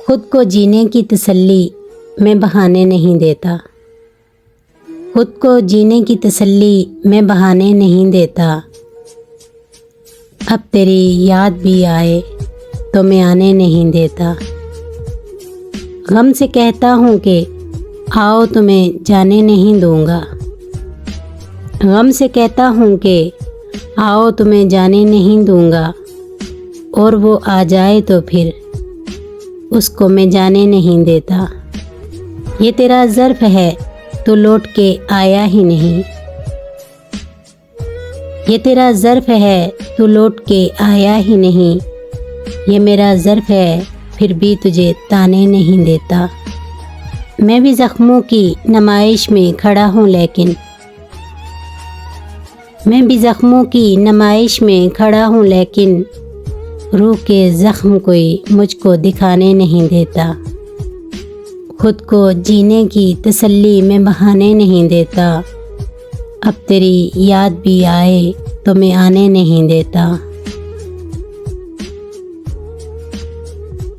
خود کو جینے کی تسلی میں بہانے نہیں دیتا، خود کو جینے کی تسلی میں بہانے نہیں دیتا، اب تیری یاد بھی آئے تو میں آنے نہیں دیتا، غم سے کہتا ہوں کہ آؤ تمہیں جانے نہیں دوں گا، غم سے کہتا ہوں کہ آؤ تمہیں جانے نہیں دوں گا، اور وہ آ جائے تو پھر اس کو میں جانے نہیں دیتا، یہ تیرا ظرف ہے تو لوٹ کے آیا ہی نہیں، یہ تیرا ظرف ہے تو لوٹ کے آیا ہی نہیں، یہ میرا ظرف ہے پھر بھی تجھے تانے نہیں دیتا، میں بھی زخموں کی نمائش میں کھڑا ہوں لیکن میں بھی زخموں کی نمائش میں کھڑا ہوں لیکن روح کے زخم کوئی مجھ کو دکھانے نہیں دیتا، خود کو جینے کی تسلی میں بہانے نہیں دیتا، اب تیری یاد بھی آئے تو میں آنے نہیں دیتا۔